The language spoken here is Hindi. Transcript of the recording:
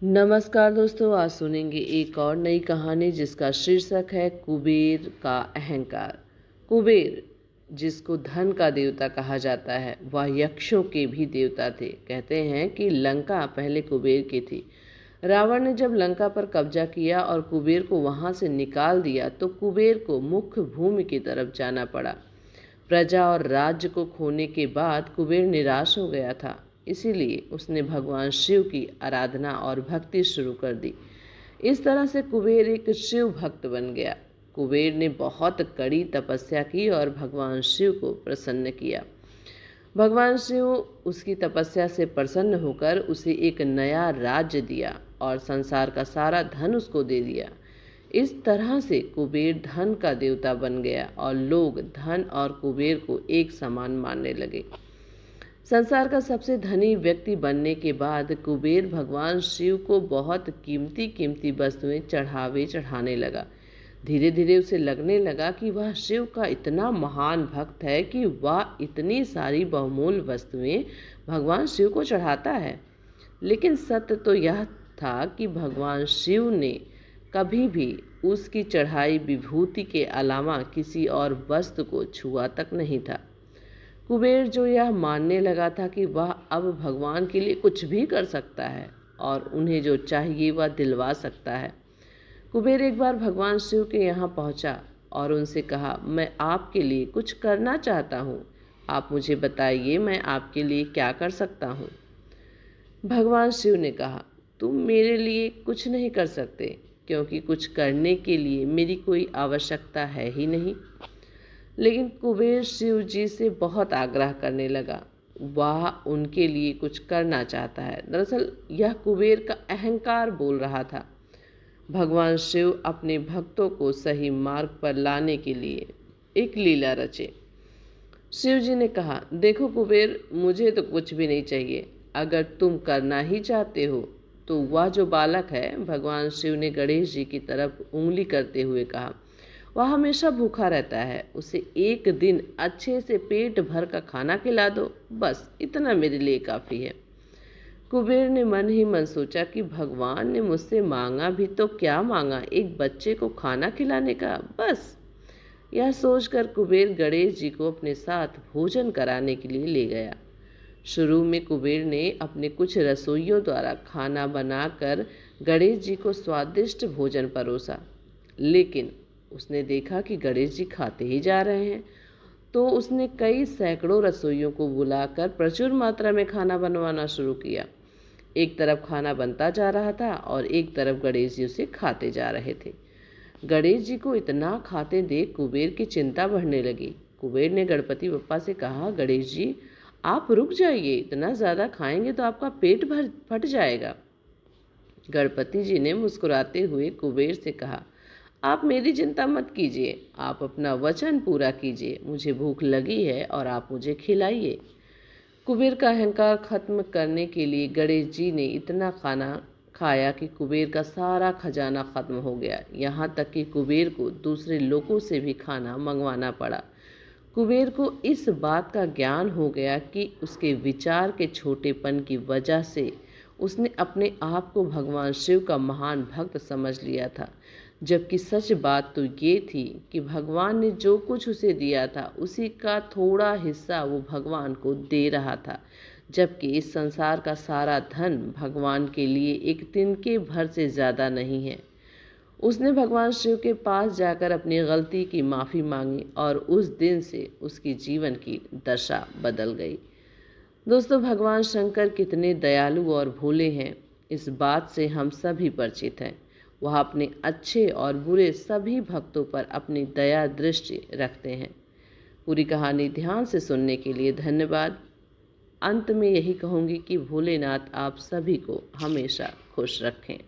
नमस्कार दोस्तों, आज सुनेंगे एक और नई कहानी जिसका शीर्षक है कुबेर का अहंकार। कुबेर, जिसको धन का देवता कहा जाता है, वह यक्षों के भी देवता थे। कहते हैं कि लंका पहले कुबेर की थी। रावण ने जब लंका पर कब्जा किया और कुबेर को वहां से निकाल दिया तो कुबेर को मुख्य भूमि की तरफ जाना पड़ा। प्रजा और राज्य को खोने के बाद कुबेर निराश हो गया था, इसीलिए उसने भगवान शिव की आराधना और भक्ति शुरू कर दी। इस तरह से कुबेर एक शिव भक्त बन गया। कुबेर ने बहुत कड़ी तपस्या की और भगवान शिव को प्रसन्न किया। भगवान शिव उसकी तपस्या से प्रसन्न होकर उसे एक नया राज्य दिया और संसार का सारा धन उसको दे दिया। इस तरह से कुबेर धन का देवता बन गया और लोग धन और कुबेर को एक समान मानने लगे। संसार का सबसे धनी व्यक्ति बनने के बाद कुबेर भगवान शिव को बहुत कीमती कीमती वस्तुएं चढ़ाने लगा। धीरे धीरे उसे लगने लगा कि वह शिव का इतना महान भक्त है कि वह इतनी सारी बहुमूल्य वस्तुएं भगवान शिव को चढ़ाता है। लेकिन सत्य तो यह था कि भगवान शिव ने कभी भी उसकी चढ़ाई विभूति के अलावा किसी और वस्तु को छुआ तक नहीं था। कुबेर जो यह मानने लगा था कि वह अब भगवान के लिए कुछ भी कर सकता है और उन्हें जो चाहिए वह दिलवा सकता है। कुबेर एक बार भगवान शिव के यहाँ पहुँचा और उनसे कहा, मैं आपके लिए कुछ करना चाहता हूँ। आप मुझे बताइए मैं आपके लिए क्या कर सकता हूँ। भगवान शिव ने कहा, तुम मेरे लिए कुछ नहीं कर सकते, क्योंकि कुछ करने के लिए मेरी कोई आवश्यकता है ही नहीं। लेकिन कुबेर शिव जी से बहुत आग्रह करने लगा। वह उनके लिए कुछ करना चाहता है। दरअसल यह कुबेर का अहंकार बोल रहा था। भगवान शिव अपने भक्तों को सही मार्ग पर लाने के लिए एक लीला रचे। शिव जी ने कहा, देखो कुबेर, मुझे तो कुछ भी नहीं चाहिए। अगर तुम करना ही चाहते हो तो वह जो बालक है, भगवान शिव ने गणेश जी की तरफ उंगली करते हुए कहा, वह हमेशा भूखा रहता है। उसे एक दिन अच्छे से पेट भर का खाना खिला दो, बस इतना मेरे लिए काफ़ी है। कुबेर ने मन ही मन सोचा कि भगवान ने मुझसे मांगा भी तो क्या मांगा, एक बच्चे को खाना खिलाने का, बस। यह सोचकर कुबेर गणेश जी को अपने साथ भोजन कराने के लिए ले गया। शुरू में कुबेर ने अपने कुछ रसोइयों द्वारा खाना बनाकर गणेश जी को स्वादिष्ट भोजन परोसा। लेकिन उसने देखा कि गणेश जी खाते ही जा रहे हैं, तो उसने कई सैकड़ों रसोइयों को बुलाकर प्रचुर मात्रा में खाना बनवाना शुरू किया। एक तरफ खाना बनता जा रहा था और एक तरफ गणेश जी उसे खाते जा रहे थे। गणेश जी को इतना खाते देख कुबेर की चिंता बढ़ने लगी। कुबेर ने गणपति बप्पा से कहा, गणेश जी आप रुक जाइए, इतना ज़्यादा खाएंगे तो आपका पेट भर फट जाएगा। गणपति जी ने मुस्कुराते हुए कुबेर से कहा, आप मेरी चिंता मत कीजिए, आप अपना वचन पूरा कीजिए। मुझे भूख लगी है और आप मुझे खिलाइए। कुबेर का अहंकार खत्म करने के लिए गणेश जी ने इतना खाना खाया कि कुबेर का सारा खजाना खत्म हो गया। यहाँ तक कि कुबेर को दूसरे लोगों से भी खाना मंगवाना पड़ा। कुबेर को इस बात का ज्ञान हो गया कि उसके विचार के छोटेपन की वजह से उसने अपने आप को भगवान शिव का महान भक्त समझ लिया था, जबकि सच बात तो ये थी कि भगवान ने जो कुछ उसे दिया था उसी का थोड़ा हिस्सा वो भगवान को दे रहा था, जबकि इस संसार का सारा धन भगवान के लिए एक तिनके भर से ज़्यादा नहीं है। उसने भगवान शिव के पास जाकर अपनी गलती की माफ़ी मांगी और उस दिन से उसकी जीवन की दशा बदल गई। दोस्तों, भगवान शंकर कितने दयालु और भोले हैं, इस बात से हम सभी परिचित हैं। वह अपने अच्छे और बुरे सभी भक्तों पर अपनी दया दृष्टि रखते हैं। पूरी कहानी ध्यान से सुनने के लिए धन्यवाद। अंत में यही कहूँगी कि भोलेनाथ आप सभी को हमेशा खुश रखें।